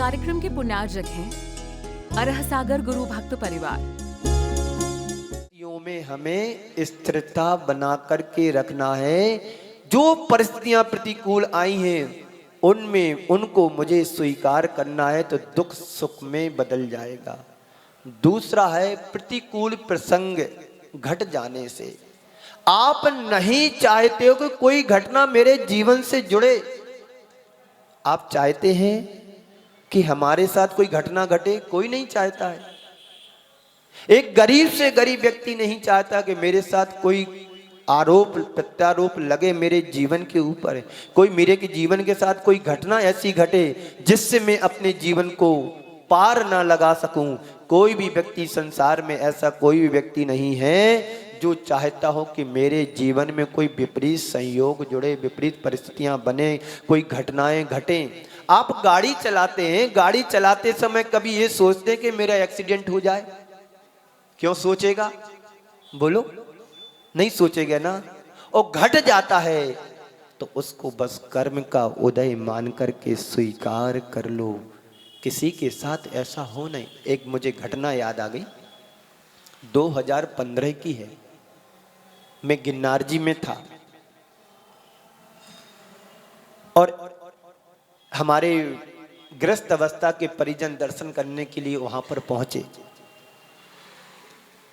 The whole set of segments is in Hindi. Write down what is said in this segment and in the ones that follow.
कार्यक्रम के पुण्यार्जक हैं अरह सागर गुरु भक्त परिवार। में हमें स्थिरता बना करके रखना है। जो परिस्थितियां प्रतिकूल आई हैं उनमें उनको मुझे स्वीकार करना है तो दुख सुख में बदल जाएगा। दूसरा है प्रतिकूल प्रसंग घट जाने से आप नहीं चाहते हो कि कोई घटना मेरे जीवन से जुड़े। आप चाहते हैं कि हमारे साथ कोई घटना घटे? कोई नहीं चाहता है। एक गरीब से गरीब व्यक्ति नहीं चाहता कि मेरे साथ कोई आरोप प्रत्यारोप लगे मेरे जीवन के ऊपर। कोई मेरे के जीवन के साथ कोई घटना ऐसी घटे जिससे मैं अपने जीवन को पार ना लगा सकूं। कोई भी व्यक्ति संसार में ऐसा कोई भी व्यक्ति नहीं है जो चाहता हो कि मेरे जीवन में कोई विपरीत संयोग जुड़े, विपरीत परिस्थितियां बने, कोई घटनाएं घटें। आप गाड़ी चलाते हैं, गाड़ी चलाते समय कभी ये सोचते हैं कि मेरा एक्सीडेंट हो जाए? क्यों सोचेगा? बोलो, नहीं सोचेगा ना। और घट जाता है तो उसको बस कर्म का उदय मान करके स्वीकार कर लो। किसी के साथ ऐसा हो नहीं। एक मुझे घटना याद आ गई, 2015 की है। मैं गिन्नार जी में था और हमारे ग्रस्त अवस्था के परिजन दर्शन करने के लिए वहां पर पहुंचे।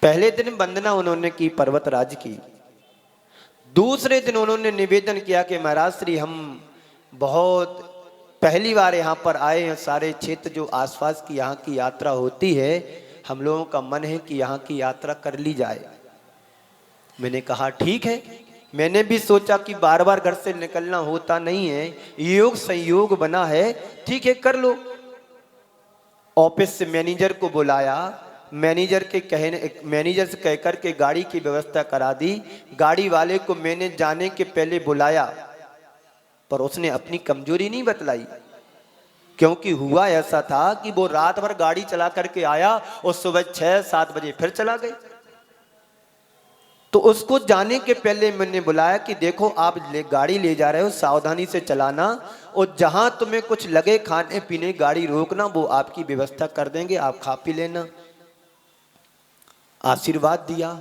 पहले दिन वंदना उन्होंने की, पर्वतराज की। दूसरे दिन उन्होंने निवेदन किया कि महाराज श्री हम बहुत पहली बार यहाँ पर आए हैं, सारे क्षेत्र जो आसपास की यहाँ की यात्रा होती है, हम लोगों का मन है कि यहाँ की यात्रा कर ली जाए। मैंने कहा ठीक है। मैंने भी सोचा कि बार बार घर से निकलना होता नहीं है, योग संयोग बना है, ठीक है कर लो। ऑफिस से मैनेजर को बुलाया, मैनेजर से कहकर के गाड़ी की व्यवस्था करा दी। गाड़ी वाले को मैंने जाने के पहले बुलाया पर उसने अपनी कमजोरी नहीं बतलाई, क्योंकि हुआ ऐसा था कि वो रात भर गाड़ी चला करके आया और सुबह 6-7 बजे फिर चला गया। तो उसको जाने के पहले मैंने बुलाया कि देखो आप गाड़ी ले जा रहे हो, सावधानी से चलाना और जहां तुम्हें कुछ लगे खाने पीने गाड़ी रोकना, वो आपकी व्यवस्था कर देंगे, आप खा पी लेना। आशीर्वाद दिया,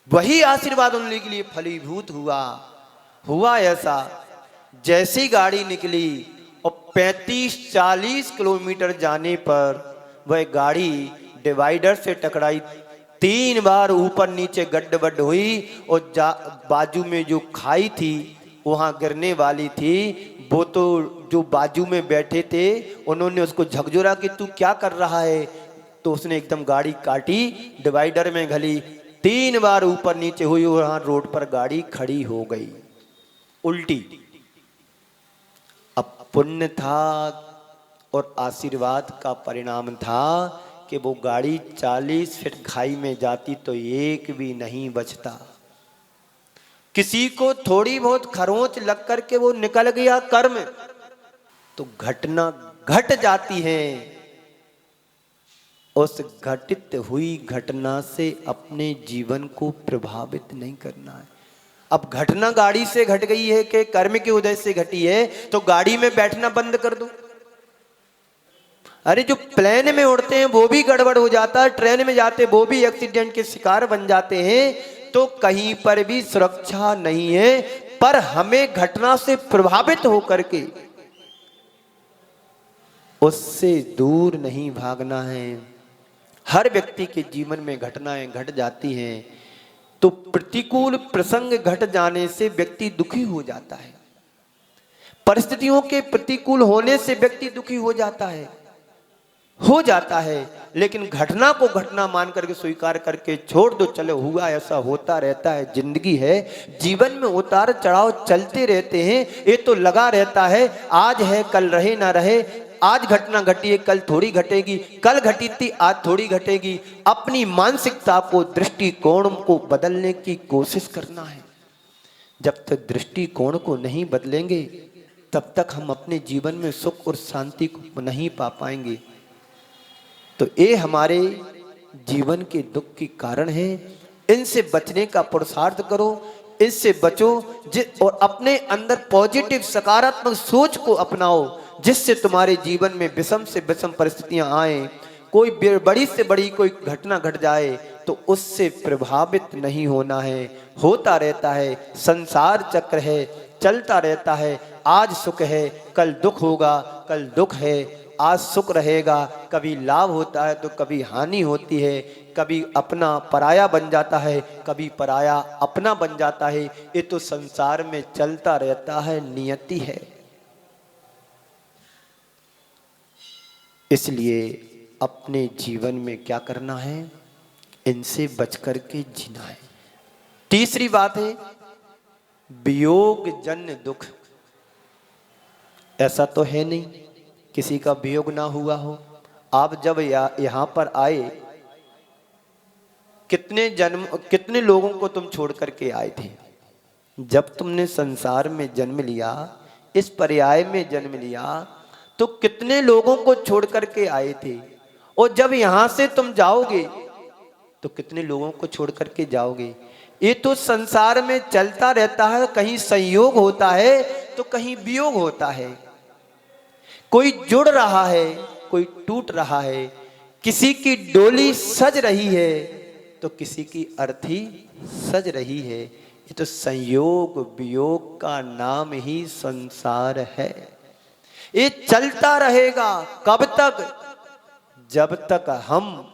वही आशीर्वाद उनके लिए फलीभूत हुआ ऐसा। जैसी गाड़ी निकली और 35-40 किलोमीटर जाने पर वह गाड़ी डिवाइडर से टकराई। 3 बार ऊपर नीचे गड्ढ हुई और बाजू में जो खाई थी वहां गिरने वाली थी। वो तो जो बाजू में बैठे थे उन्होंने उसको झकझोरा कि तू क्या कर रहा है, तो उसने एकदम गाड़ी काटी, डिवाइडर में घली, 3 बार ऊपर नीचे हुई और वहां रोड पर गाड़ी खड़ी हो गई उल्टी। अब पुण्य था और आशीर्वाद का परिणाम था कि वो गाड़ी 40 फीट खाई में जाती तो एक भी नहीं बचता। किसी को थोड़ी बहुत खरोंच लग करके वो निकल गया कर्म, तो घटना घट जाती है। उस घटित हुई घटना से अपने जीवन को प्रभावित नहीं करना है। अब घटना गाड़ी से घट गई है कि कर्म के उदय से घटी है, तो गाड़ी में बैठना बंद कर दो। अरे जो प्लेन में उड़ते हैं वो भी गड़बड़ हो जाता है, ट्रेन में जाते वो भी एक्सीडेंट के शिकार बन जाते हैं। तो कहीं पर भी सुरक्षा नहीं है, पर हमें घटना से प्रभावित होकर के उससे दूर नहीं भागना है। हर व्यक्ति के जीवन में घटनाएं घट जाती हैं, तो प्रतिकूल प्रसंग घट जाने से व्यक्ति दुखी हो जाता है। परिस्थितियों के प्रतिकूल होने से व्यक्ति दुखी हो जाता है, लेकिन घटना को घटना मान करके स्वीकार करके छोड़ दो। चलो हुआ ऐसा होता रहता है, जिंदगी है, जीवन में उतार चढ़ाव चलते रहते हैं, ये तो लगा रहता है। आज है कल रहे ना रहे, आज घटना घटी है कल थोड़ी घटेगी, कल घटी थी आज थोड़ी घटेगी। अपनी मानसिकता को, दृष्टिकोण को बदलने की कोशिश करना है। जब तक दृष्टिकोण को नहीं बदलेंगे तब तक हम अपने जीवन में सुख और शांति को नहीं पा पाएंगे। तो ये हमारे जीवन के दुख के कारण है। इनसे बचने का पुरुषार्थ करो, इससे बचो और अपने अंदर पॉजिटिव सकारात्मक सोच को अपनाओ। जिससे तुम्हारे जीवन में विषम से विषम परिस्थितियां आए, कोई बड़ी से बड़ी कोई घटना घट जाए तो उससे प्रभावित नहीं होना है। होता रहता है, संसार चक्र है, चलता रहता है। आज सुख है, कल दुख होगा, कल दुख है, आज सुख रहेगा, कभी लाभ होता है तो कभी हानि होती है, कभी अपना पराया बन जाता है, कभी पराया अपना बन जाता है। ये तो संसार में चलता रहता है, नियति है। इसलिए अपने जीवन में क्या करना है, इनसे बच करके जीना है। तीसरी बात है वियोग जन्य दुख। ऐसा तो है नहीं किसी का वियोग ना हुआ हो। आप जब यहाँ पर आए, कितने लोगों को तुम छोड़ करके आए थे। जब तुमने संसार में जन्म लिया, इस पर्याय में जन्म लिया, तो कितने लोगों को छोड़ करके आए थे। और जब यहां से तुम जाओगे तो कितने लोगों को छोड़ करके जाओगे। ये तो संसार में चलता रहता है, कहीं संयोग होता है तो कहीं वियोग होता है। कोई जुड़ रहा है, कोई टूट रहा है। किसी की डोली सज रही है तो किसी की अर्थी सज रही है। ये तो संयोग वियोग का नाम ही संसार है। ये चलता रहेगा कब तक, जब तक हम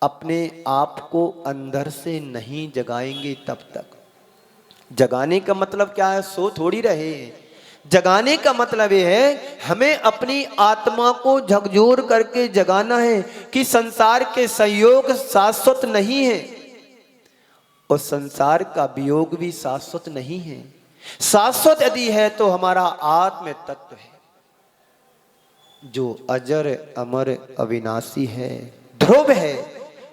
अपने आप को अंदर से नहीं जगाएंगे तब तक। जगाने का मतलब क्या है, सो थोड़ी रहे। जगाने का मतलब ये है हमें अपनी आत्मा को झकझोर करके जगाना है कि संसार के संयोग शाश्वत नहीं है और संसार का वियोग भी शाश्वत नहीं है। शाश्वत यदि है तो हमारा आत्म तत्व है जो अजर अमर अविनाशी है, ध्रुव है,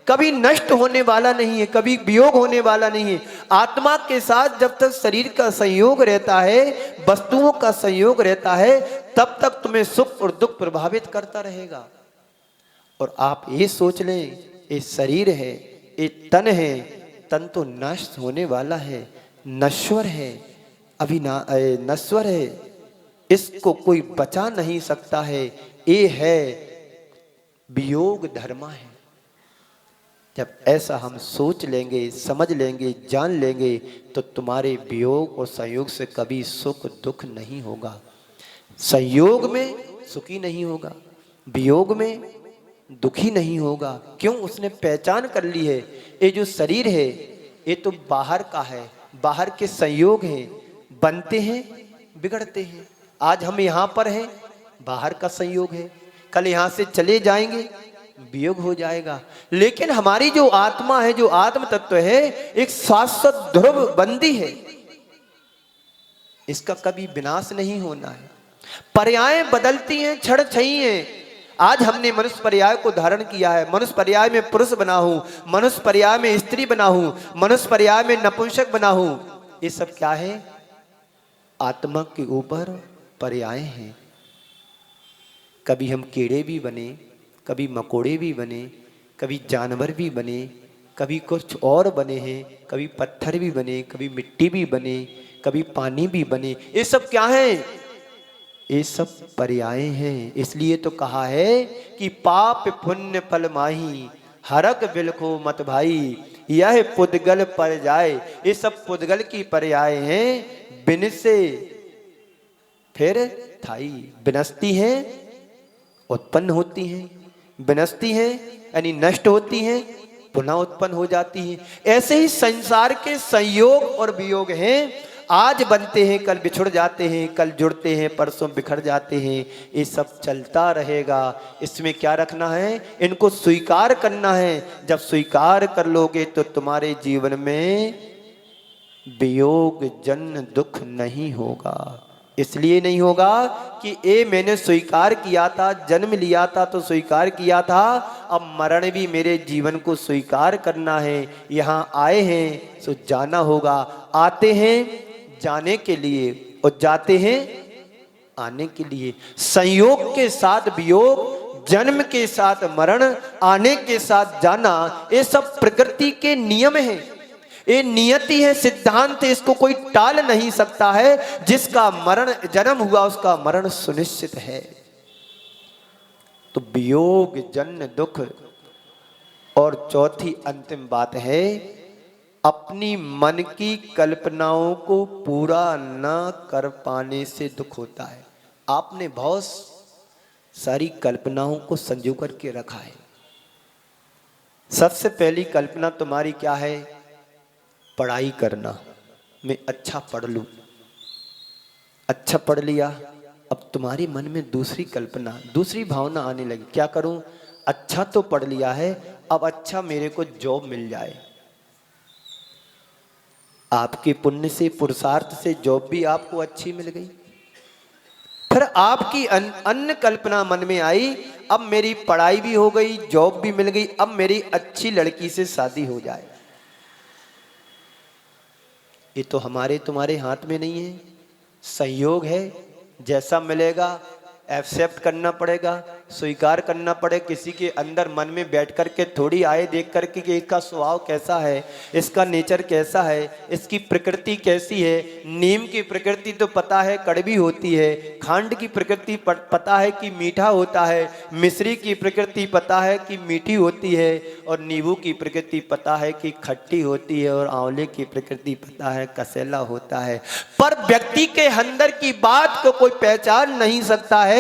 कभी नष्ट होने वाला नहीं है, कभी वियोग होने वाला नहीं है। आत्मा के साथ जब तक शरीर का संयोग रहता है, वस्तुओं का संयोग रहता है, तब तक तुम्हें सुख और दुख प्रभावित करता रहेगा। और आप ये सोच लें, ये शरीर है, ये तन है, तन तो नष्ट होने वाला है, नश्वर है, नश्वर है, इसको कोई बचा नहीं सकता है। ये है वियोग धर्मा है। जब ऐसा हम सोच लेंगे, समझ लेंगे, जान लेंगे तो तुम्हारे वियोग और संयोग से कभी सुख दुख नहीं होगा। संयोग में सुखी नहीं होगा, वियोग में दुखी नहीं होगा। क्यों? उसने पहचान कर ली है ये जो शरीर है ये तो बाहर का है, बाहर के संयोग हैं, बनते हैं बिगड़ते हैं। आज हम यहाँ पर हैं, बाहर का संयोग है, कल यहाँ से चले जाएंगे, वियोग हो जाएगा। लेकिन हमारी जो आत्मा है, जो आत्म तत्व है, एक शाश्वत ध्रुव बंदी है, इसका कभी विनाश नहीं होना है। पर्यायें बदलती हैं, क्षण छही हैं। आज हमने मनुष्य पर्याय को धारण किया है। मनुष्य पर्याय में पुरुष बना हूं, मनुष्य पर्याय में स्त्री बना हूं, मनुष्य पर्याय में नपुंसक बना हूं। ये सब क्या है? आत्मा के ऊपर पर्याय हैं। कभी हम कीड़े भी बने, कभी मकोड़े भी बने, कभी जानवर भी बने, कभी कुछ और बने हैं, कभी पत्थर भी बने, कभी मिट्टी भी बने, कभी पानी भी बने। ये सब क्या है? ये सब पर्याय हैं। इसलिए तो कहा है कि पाप पुण्य फल माही, हरक बिलखो मत भाई, यह पुद्गल पर जाए। ये सब पुद्गल की पर्याय हैं। बिन से फिर थाई, विनस्ती है उत्पन्न होती हैं, विनस्ती है यानी नष्ट होती हैं, पुनः उत्पन्न हो जाती हैं। ऐसे ही संसार के संयोग और वियोग हैं। आज बनते हैं, कल बिछुड़ जाते हैं, कल जुड़ते हैं, परसों बिखर जाते हैं। ये सब चलता रहेगा। इसमें क्या रखना है? इनको स्वीकार करना है। जब स्वीकार कर लोगे तो तुम्हारे जीवन में वियोग जन्य दुख नहीं होगा। इसलिए नहीं होगा कि ये मैंने स्वीकार किया था, जन्म लिया था तो स्वीकार किया था, अब मरण भी मेरे जीवन को स्वीकार करना है। यहाँ आए हैं तो जाना होगा। आते हैं जाने के लिए और जाते हैं आने के लिए। संयोग के साथ वियोग, जन्म के साथ मरण, आने के साथ जाना, ये सब प्रकृति के नियम हैं। ये नियति है, सिद्धांत है, इसको कोई टाल नहीं सकता है। जिसका मरण जन्म हुआ उसका मरण सुनिश्चित है। तो वियोग जन्य दुख। और चौथी अंतिम बात है, अपनी मन की कल्पनाओं को पूरा न कर पाने से दुख होता है। आपने बहुत सारी कल्पनाओं को संजो करके रखा है। सबसे पहली कल्पना तुम्हारी क्या है? पढ़ाई करना, मैं अच्छा पढ़ लूं। अच्छा पढ़ लिया, अब तुम्हारे मन में दूसरी कल्पना, दूसरी भावना आने लगी, क्या करूं? अच्छा तो पढ़ लिया है, अब अच्छा मेरे को जॉब मिल जाए। आपके पुण्य से, पुरुषार्थ से जॉब भी आपको अच्छी मिल गई। फिर आपकी अन्य कल्पना मन में आई, अब मेरी पढ़ाई भी हो गई, जॉब भी मिल गई, अब मेरी अच्छी लड़की से शादी हो जाए। ये तो हमारे तुम्हारे हाथ में नहीं है, संयोग है। जैसा मिलेगा एक्सेप्ट करना पड़ेगा, स्वीकार करना पड़े। किसी के अंदर मन में बैठ करके थोड़ी आए देख करके कि इसका स्वभाव कैसा है, इसका नेचर कैसा है, इसकी प्रकृति कैसी है। नीम की प्रकृति तो पता है कड़वी होती है, खांड की प्रकृति पता है कि मीठा होता है, मिश्री की प्रकृति पता है कि मीठी होती है, और नींबू की प्रकृति पता है कि खट्टी होती है, और आंवले की प्रकृति पता है कसेला होता है। पर व्यक्ति के अंदर की बात को कोई पहचान नहीं सकता है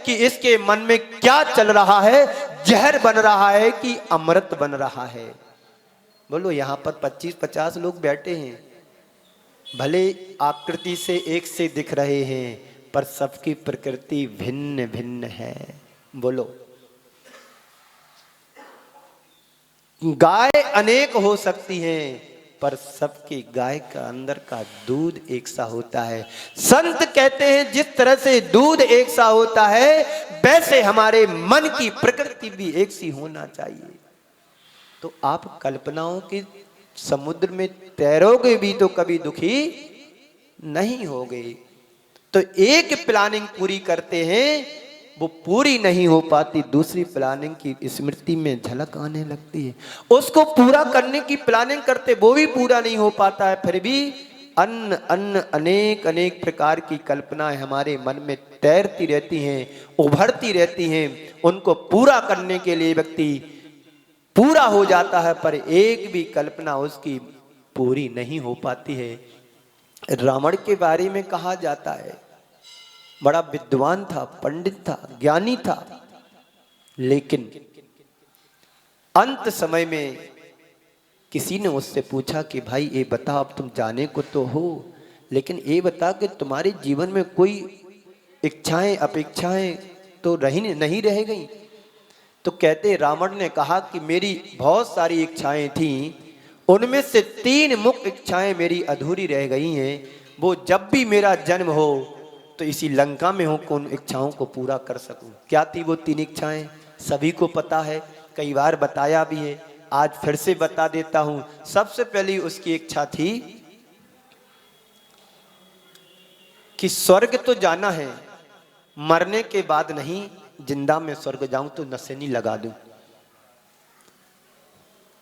कि इसके मन में क्या चल रहा है, जहर बन रहा है कि अमृत बन रहा है। बोलो, यहां पर 25-50 लोग बैठे हैं, भले आकृति से एक से दिख रहे हैं, पर सबकी प्रकृति भिन्न भिन्न है। बोलो, गाय अनेक हो सकती हैं, पर सबकी गाय का अंदर का दूध एक सा होता है। संत कहते हैं जिस तरह से दूध एक सा होता है, वैसे हमारे मन की प्रकृति भी एक सी होना चाहिए। तो आप कल्पनाओं के समुद्र में तैरोगे भी तो कभी दुखी नहीं होगे। तो एक प्लानिंग पूरी करते हैं, वो पूरी नहीं हो पाती, दूसरी प्लानिंग की स्मृति में झलक आने लगती है। उसको पूरा करने की प्लानिंग करते, वो भी पूरा नहीं हो पाता है। फिर भी अन्य अन्य अनेक अनेक प्रकार की कल्पनाएं हमारे मन में तैरती रहती हैं, उभरती रहती हैं। उनको पूरा करने के लिए व्यक्ति पूरा हो जाता है, पर एक भी कल्पना उसकी पूरी नहीं हो पाती है। रावण के बारे में कहा जाता है, बड़ा विद्वान था, पंडित था, ज्ञानी था, लेकिन अंत समय में किसी ने उससे पूछा कि भाई ये बता, अब तुम जाने को तो हो, लेकिन ये बता कि तुम्हारे जीवन में कोई इच्छाएं अपेक्षाएं तो नहीं रह गई। तो कहते, रावण ने कहा कि मेरी बहुत सारी इच्छाएं थीं, उनमें से 3 मुख्य इच्छाएं मेरी अधूरी रह गई हैं। वो जब भी मेरा जन्म हो तो इसी लंका में हो, उन इच्छाओं को पूरा कर सकूं। क्या थी वो 3 इच्छाएं? सभी को पता है, कई बार बताया भी है, आज फिर से बता देता हूं। सबसे पहली उसकी इच्छा थी कि स्वर्ग तो जाना है, मरने के बाद नहीं, जिंदा में स्वर्ग जाऊं तो नसेनी लगा दूं।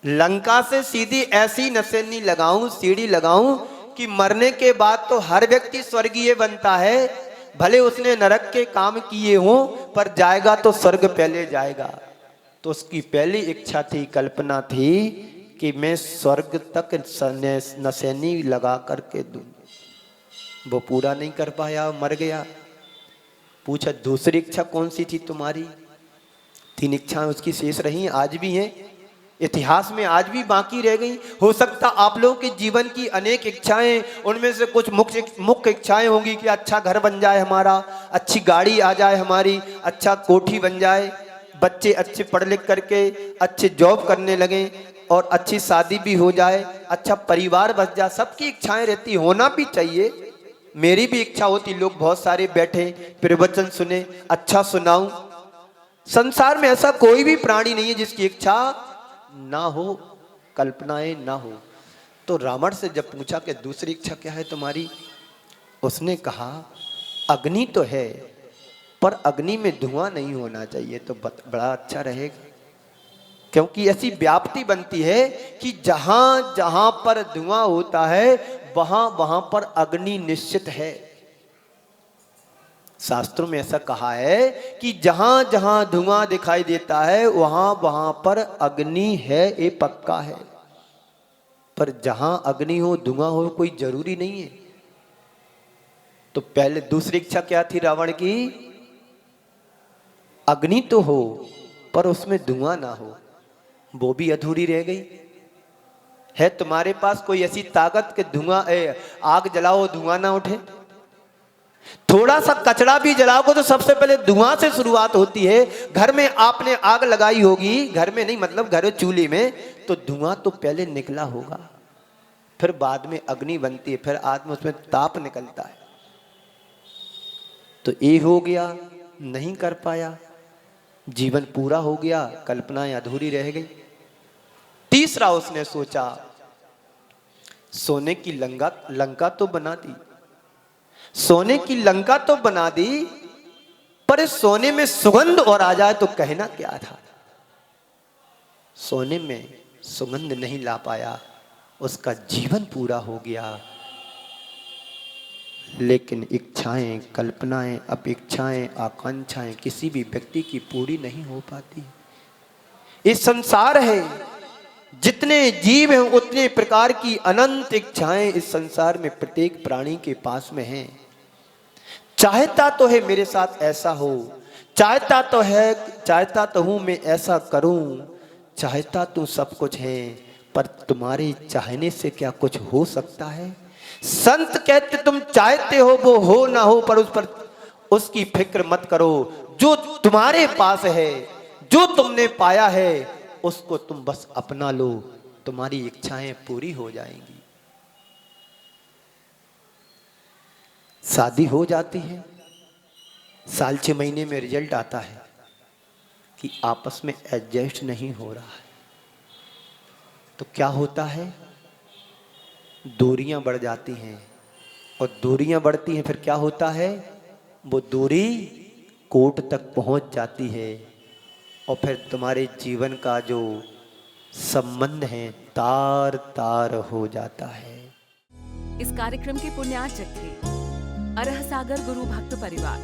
लंका से सीधी ऐसी नसेनी लगाऊं, सीढ़ी लगाऊं कि मरने के बाद तो हर व्यक्ति स्वर्गीय बनता है, भले उसने नरक के काम किए हों, पर जाएगा तो स्वर्ग पहले जाएगा। तो उसकी पहली इच्छा थी, कल्पना थी कि मैं स्वर्ग तक नसेनी लगा करके दूं। वो पूरा नहीं कर पाया, मर गया। पूछा, दूसरी इच्छा कौन सी थी तुम्हारी? 3 इच्छाएं उसकी शेष रही, आज भी हैं, इतिहास में आज भी बाकी रह गई। हो सकता आप लोगों के जीवन की अनेक इच्छाएं, उनमें से कुछ मुख्य इच्छाएं होंगी कि अच्छा घर बन जाए हमारा, अच्छी गाड़ी आ जाए हमारी, अच्छा कोठी बन जाए, बच्चे अच्छे पढ़ लिख करके अच्छे जॉब करने लगे, और अच्छी शादी भी हो जाए, अच्छा परिवार बस जाए। सबकी इच्छाएं रहती, होना भी चाहिए। मेरी भी इच्छा होती, लोग बहुत सारे बैठे प्रवचन सुने, अच्छा सुनाऊं। संसार में ऐसा कोई भी प्राणी नहीं है जिसकी इच्छा ना हो, कल्पनाएं ना हो। तो रावण से जब पूछा कि दूसरी इच्छा क्या है तुम्हारी, उसने कहा अग्नि तो है, पर अग्नि में धुआं नहीं होना चाहिए, तो बड़ा अच्छा रहेगा। क्योंकि ऐसी व्याप्ति बनती है कि जहां जहां पर धुआं होता है वहां वहां पर अग्नि निश्चित है। शास्त्रों में ऐसा कहा है कि जहां जहां धुआं दिखाई देता है वहां वहां पर अग्नि है, ये पक्का है। पर जहां अग्नि हो धुआं हो कोई जरूरी नहीं है। तो पहले दूसरी इच्छा क्या थी रावण की? अग्नि तो हो पर उसमें धुआं ना हो, वो भी अधूरी रह गई। है तुम्हारे पास कोई ऐसी ताकत कि धुआं आग जलाओ धुआं ना उठे? थोड़ा सा कचरा भी जलाओगे तो सबसे पहले धुआं से शुरुआत होती है। घर में आपने आग लगाई होगी, घर में नहीं मतलब घर चूल्हे में, तो धुआं तो पहले निकला होगा, फिर बाद में अग्नि बनती है, फिर आदमी उसमें ताप निकलता है। तो ये हो गया, नहीं कर पाया, जीवन पूरा हो गया, कल्पनाएं अधूरी रह गई। तीसरा उसने सोचा सोने की लंका तो बना दी, सोने की लंका तो बना दी, पर इस सोने में सुगंध और आ जाए तो कहना क्या था। सोने में सुगंध नहीं ला पाया, उसका जीवन पूरा हो गया। लेकिन इच्छाएं, कल्पनाएं, अपेक्षाएं, आकांक्षाएं किसी भी व्यक्ति की पूरी नहीं हो पाती। ये संसार है, जितने जीव हैं उतने प्रकार की अनंत इच्छाएं इस संसार में प्रत्येक प्राणी के पास में हैं। चाहता तो है मेरे साथ ऐसा हो, चाहता तो है, चाहता तो हूं मैं ऐसा करूं, चाहता तो सब कुछ है, पर तुम्हारे चाहने से क्या कुछ हो सकता है? संत कहते तुम चाहते हो वो हो ना हो, पर उसकी फिक्र मत करो। जो तुम्हारे पास है, जो तुमने पाया है, उसको तुम बस अपना लो, तुम्हारी इच्छाएं पूरी हो जाएंगी। शादी हो जाती है, साल 6 महीने में रिजल्ट आता है कि आपस में एडजस्ट नहीं हो रहा है। तो क्या होता है? दूरियां बढ़ जाती हैं, और दूरियां बढ़ती हैं फिर क्या होता है? वो दूरी कोर्ट तक पहुंच जाती है, और फिर तुम्हारे जीवन का जो संबंध है तार तार हो जाता है। इस कार्यक्रम के पुण्यार्चक थे अरह सागर गुरु भक्त परिवार।